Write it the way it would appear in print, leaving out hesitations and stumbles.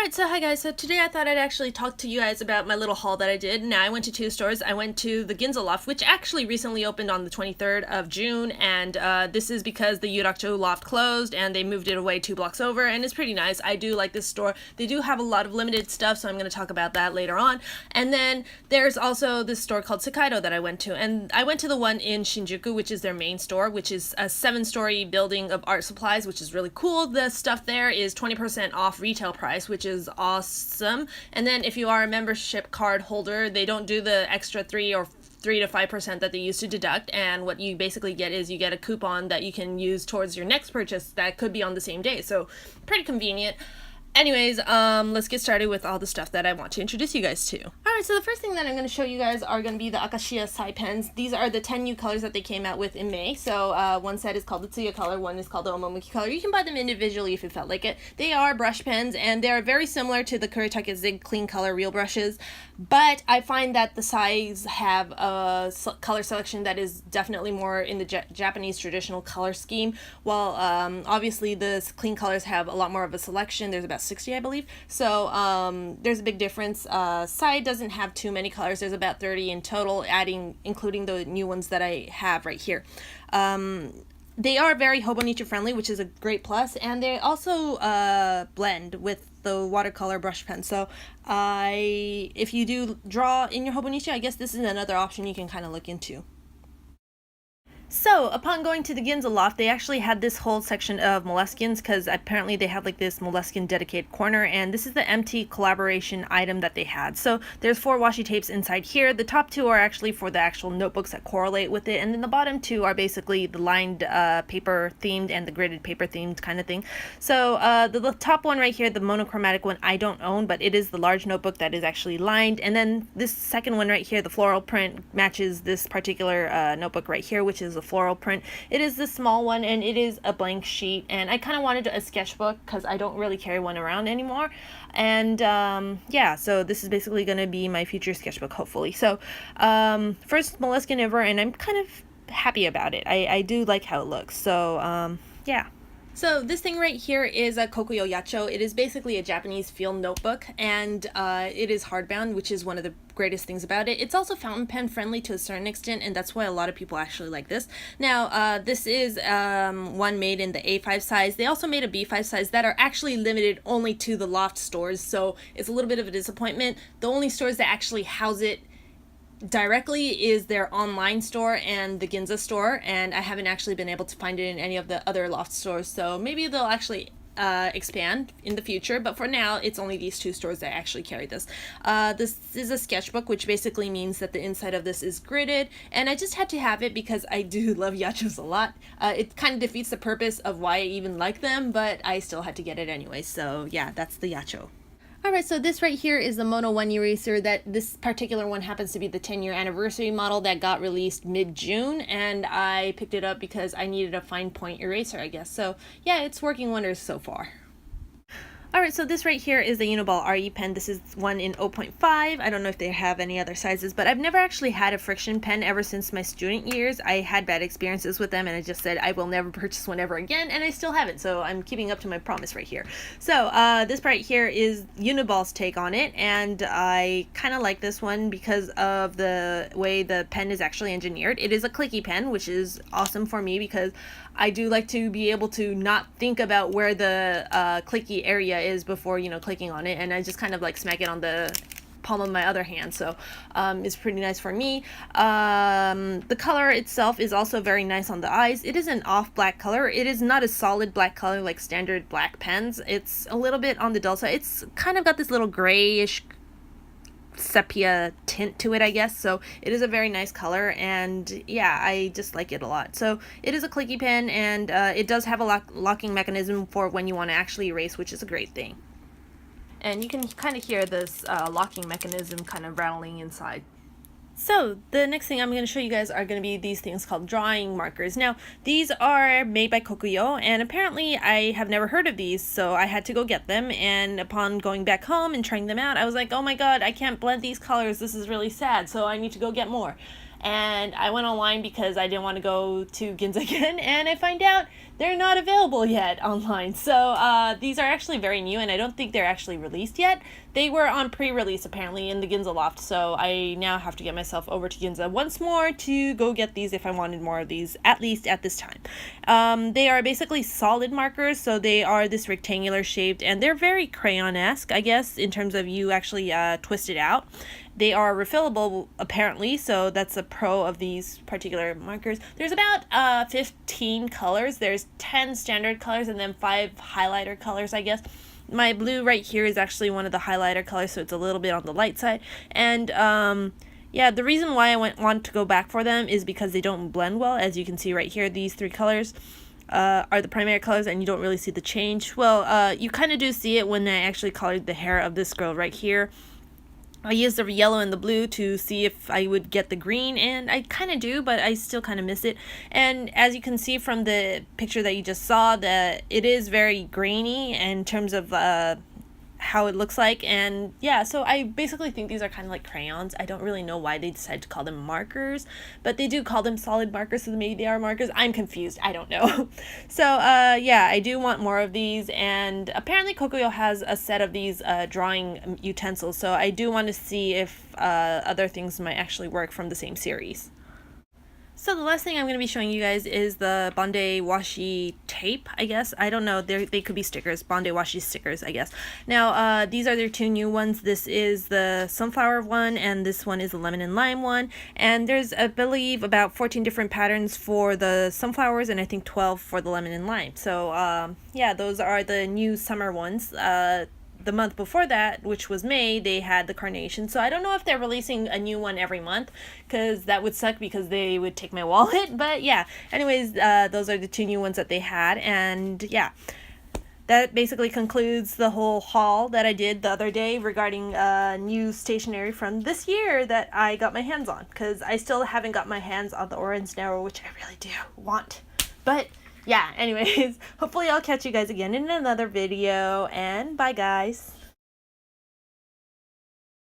Alright, so hi guys, so today I thought I'd actually talk to you guys about my little haul that I did. Now, I went to two stores. I went to the Ginza Loft, which actually recently opened on the 23rd of June, and this is because the Yuracho Loft closed and they moved it away 2 blocks over, and it's pretty nice. I do like this store. They do have a lot of limited stuff, so I'm going to talk about that later on. And then there's also this store called Sekaido that I went to, and I went to the one in Shinjuku, which is their main store, which is a 7-story building of art supplies, which is really cool. The stuff there is 20% off retail price, which is awesome. And then if you are a membership card holder, they don't do the extra 3 to 5% that they used to deduct, and what you basically get is you get a coupon that you can use towards your next purchase that could be on the same day, so pretty convenient. Anyways, let's get started with all the stuff that I want to introduce you guys to. Alright, so the first thing that I'm going to show you guys are going to be the Akashia Sai pens. These are the 10 new colors that they came out with in May. So one set is called the Tsuya color, one is called the Omomuki color. You can buy them individually if you felt like it. They are brush pens, and they're very similar to the Kuretake Zig Clean Color Real brushes, but I find that the Sais have a color selection that is definitely more in the Japanese traditional color scheme, while obviously the clean colors have a lot more of a selection. There's about 60, I believe. So there's a big difference. Sai doesn't have too many colors. There's about 30 in total, including the new ones that I have right here. They are very Hobonichi friendly, which is a great plus, and they also blend with the watercolor brush pen. So if you do draw in your Hobonichi, I guess this is another option you can kind of look into. So, upon going to the Ginza Loft, they actually had this whole section of moleskins, because apparently they had like this moleskin dedicated corner, and this is the empty collaboration item that they had. So, there's 4 washi tapes inside here. The top 2 are actually for the actual notebooks that correlate with it, and then the bottom 2 are basically the lined paper themed and the gridded paper themed kind of thing. So, the top one right here, the monochromatic one, I don't own, but it is the large notebook that is actually lined, and then this second one right here, the floral print, matches this particular notebook right here, which is a floral print. It is the small one, and it is a blank sheet, and I kind of wanted a sketchbook because I don't really carry one around anymore. And yeah, so this is basically going to be my future sketchbook, hopefully. So first moleskin ever, and I'm kind of happy about it. I do like how it looks. So yeah. So this thing right here is a Kokuyo Yacho. It is basically a Japanese field notebook, and it is hardbound, which is one of the greatest things about it. It's also fountain pen friendly to a certain extent, and that's why a lot of people actually like this. Now, this is one made in the A5 size. They also made a B5 size that are actually limited only to the Loft stores, so it's a little bit of a disappointment. The only stores that actually house it directly is their online store and the Ginza store, and I haven't actually been able to find it in any of the other Loft stores, so maybe they'll actually expand in the future, but for now it's only these 2 stores that actually carry this. This is a sketchbook, which basically means that the inside of this is gridded, and I just had to have it because I do love yachos a lot. It kind of defeats the purpose of why I even like them, but I still had to get it anyway, so yeah, that's the yacho. Alright, so this right here is the Mono 1 eraser. That this particular one happens to be the 10-year anniversary model that got released mid-June, and I picked it up because I needed a fine point eraser, I guess. So yeah, it's working wonders so far. Alright, so this right here is the Uniball RE pen. This is one in 0.5. I don't know if they have any other sizes, but I've never actually had a friction pen ever since my student years. I had bad experiences with them, and I just said I will never purchase one ever again, and I still haven't, so I'm keeping up to my promise right here. So this right here is Uniball's take on it, and I kind of like this one because of the way the pen is actually engineered. It is a clicky pen, which is awesome for me because I do like to be able to not think about where the clicky area is before, clicking on it, and I just kind of like smack it on the palm of my other hand, so it's pretty nice for me. The color itself is also very nice on the eyes. It is an off black color. It is not a solid black color like standard black pens. It's a little bit on the dull side. It's kind of got this little grayish sepia tint to it, I guess, so it is a very nice color, and yeah, I just like it a lot. So it is a clicky pen, and it does have a locking mechanism for when you want to actually erase, which is a great thing. And you can kind of hear this locking mechanism kind of rattling inside. So the next thing I'm going to show you guys are going to be these things called drawing markers. Now, these are made by Kokuyo, and apparently I have never heard of these, so I had to go get them, and upon going back home and trying them out, I was like, oh my god, I can't blend these colors, this is really sad, so I need to go get more. and I went online because I didn't want to go to Ginza again, and I find out they're not available yet online. So these are actually very new, and I don't think they're actually released yet. They were on pre-release apparently in the Ginza Loft, so I now have to get myself over to Ginza once more to go get these if I wanted more of these, at least at this time. They are basically solid markers, so they are this rectangular shaped, and they're very crayon-esque, I guess, in terms of you actually twist it out. They are refillable apparently, so that's a pro of these particular markers. There's about 15 colors. There's 10 standard colors and then 5 highlighter colors, I guess. My blue right here is actually one of the highlighter colors, so it's a little bit on the light side. And yeah, the reason why I want to go back for them is because they don't blend well. As you can see right here, these 3 colors are the primary colors, and you don't really see the change. Well, you kind of do see it when I actually colored the hair of this girl right here. I used the yellow and the blue to see if I would get the green, and I kind of do, but I still kind of miss it. And as you can see from the picture that you just saw, that it is very grainy in terms of how it looks like. And yeah, so I basically think these are kind of like crayons. I don't really know why they decided to call them markers, but they do call them solid markers, so maybe they are markers. I'm confused. I don't know. So yeah, I do want more of these, and apparently Kokuyo has a set of these drawing utensils, so I do want to see if other things might actually work from the same series. So the last thing I'm going to be showing you guys is the Bondi washi tape, I guess. I don't know. They could be stickers. Bondi washi stickers, I guess. Now, these are their 2 new ones. This is the sunflower one, and this one is the lemon and lime one. And there's, I believe, about 14 different patterns for the sunflowers, and I think 12 for the lemon and lime. So, yeah, those are the new summer ones. The month before that, which was May, they had the carnation. So I don't know if they're releasing a new one every month, because that would suck because they would take my wallet. But yeah, anyways, those are the 2 new ones that they had. And yeah, that basically concludes the whole haul that I did the other day regarding new stationery from this year that I got my hands on, because I still haven't got my hands on the Orange Narrow, which I really do want. But yeah, anyways, hopefully I'll catch you guys again in another video, and bye guys.